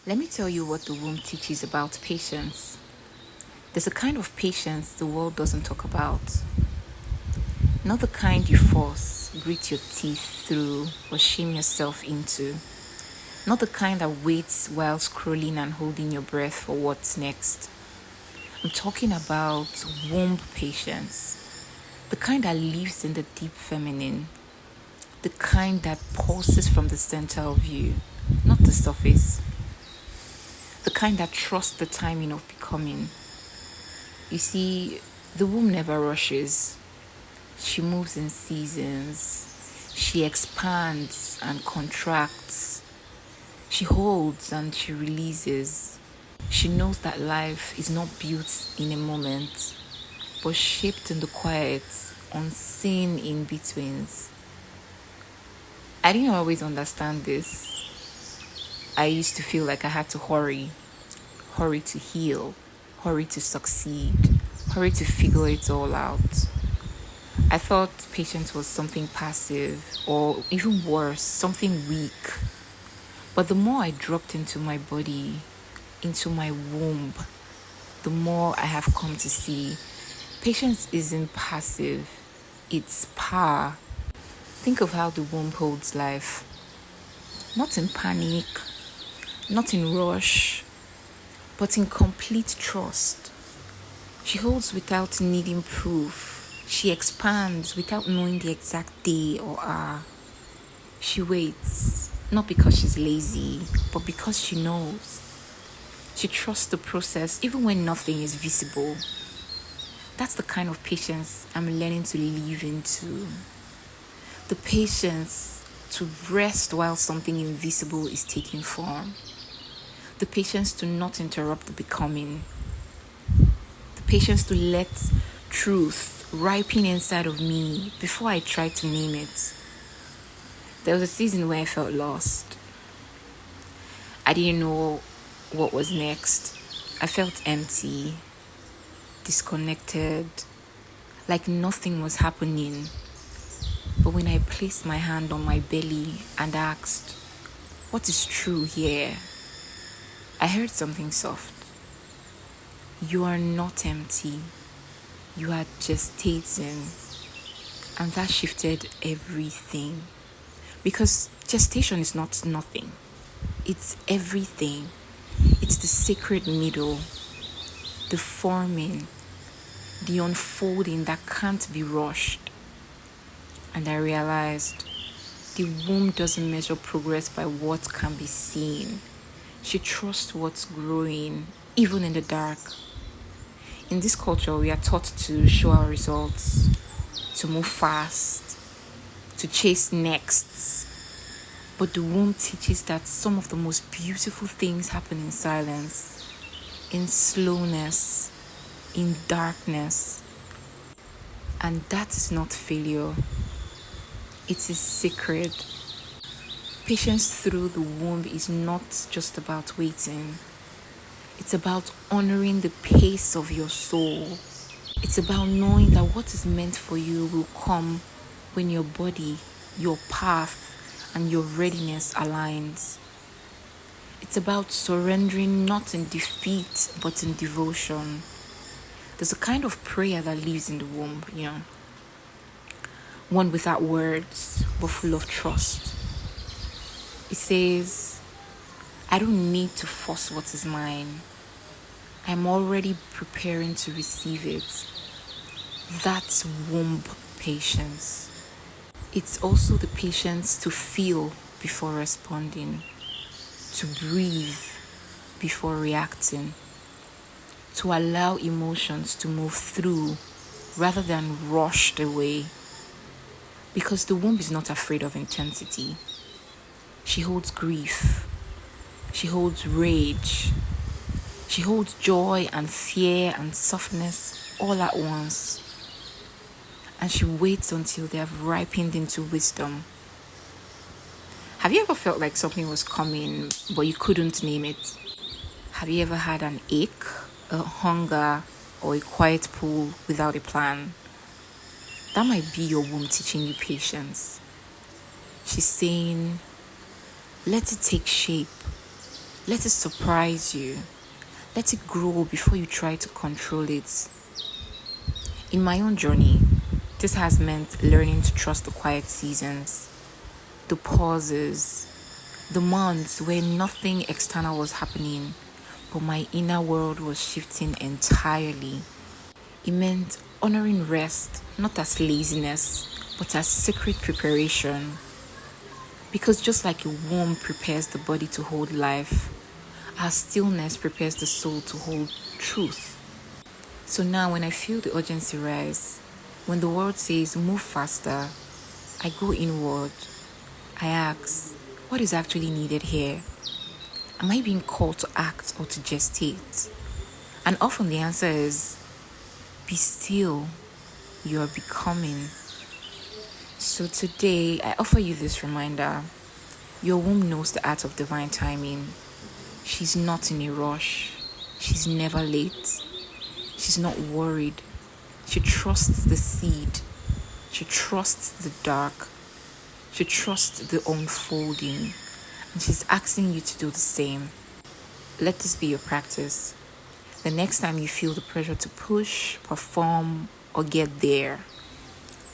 Let me tell you what the womb teaches about patience. There's a kind of patience the world doesn't talk about. Not the kind you force, grit your teeth through, or shame yourself into. Not the kind that waits while scrolling and holding your breath for what's next. I'm talking about womb patience. The kind that lives in the deep feminine. The kind that pulses from the center of you, not the surface. The kind that trusts the timing of becoming. You see, the womb never rushes. She moves in seasons. She expands and contracts. She holds and she releases. She knows that life is not built in a moment, but shaped in the quiet, unseen in-betweens. I didn't always understand this. I used to feel like I had to hurry to heal, hurry to succeed, hurry to figure it all out. I thought patience was something passive, or even worse, something weak. But the more I dropped into my body, into my womb, the more I have come to see patience isn't passive, it's power. Think of how the womb holds life. Not in panic, not in rush, but in complete trust. She holds without needing proof. She expands without knowing the exact day or hour. She waits, not because she's lazy, but because she knows. She trusts the process even when nothing is visible. That's the kind of patience I'm learning to live into. The patience to rest while something invisible is taking form. The patience to not interrupt the becoming. The patience to let truth ripen inside of me before I try to name it. There was a season where I felt lost. I didn't know what was next. I felt empty, disconnected, like nothing was happening. But when I placed my hand on my belly and asked, "What is true here?" I heard something soft. You are not empty. You are gestating. And that shifted everything. Because gestation is not nothing. It's everything. It's the sacred middle, the forming, the unfolding that can't be rushed. And I realized the womb doesn't measure progress by what can be seen. She trusts what's growing, even in the dark. In this culture, we are taught to show our results, to move fast, to chase nexts. But the womb teaches that some of the most beautiful things happen in silence, in slowness, in darkness. And that is not failure. It is sacred. Patience through the womb is not just about waiting. It's about honoring the pace of your soul. It's about knowing that what is meant for you will come when your body, your path, and your readiness aligns. It's about surrendering not in defeat, but in devotion. There's a kind of prayer that lives in the womb, one without words, but full of trust. It says, I don't need to force what is mine. I'm already preparing to receive it. That's womb patience. It's also the patience to feel before responding, to breathe before reacting, to allow emotions to move through rather than rushed away. Because the womb is not afraid of intensity. She holds grief. She holds rage. She holds joy and fear and softness all at once. And she waits until they have ripened into wisdom. Have you ever felt like something was coming, but you couldn't name it? Have you ever had an ache, a hunger, or a quiet pull without a plan? That might be your womb teaching you patience. She's saying, let it take shape. Let it surprise you. Let it grow before you try to control it. In my own journey, this has meant learning to trust the quiet seasons, the pauses, the months where nothing external was happening, but my inner world was shifting entirely. It meant honoring rest, not as laziness, but as sacred preparation. Because just like a womb prepares the body to hold life, our stillness prepares the soul to hold truth. So now, when I feel the urgency rise, when the world says move faster, I go inward. I ask, what is actually needed here? Am I being called to act or to gestate? And often the answer is, be still, you are becoming. So today, I offer you this reminder. Your womb knows the art of divine timing. She's not in a rush. She's never late. She's not worried. She trusts the seed. She trusts the dark. She trusts the unfolding. And she's asking you to do the same. Let this be your practice. The next time you feel the pressure to push, perform, or get there,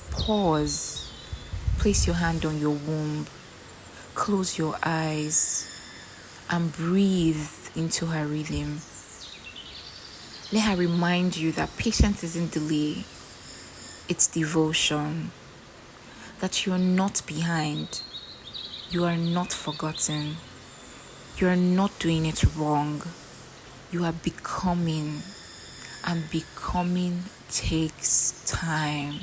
pause. Place your hand on your womb. Close your eyes and breathe into her rhythm. Let her remind you that patience isn't delay, it's devotion. That you are not behind, you are not forgotten, you are not doing it wrong, you are becoming, and becoming takes time.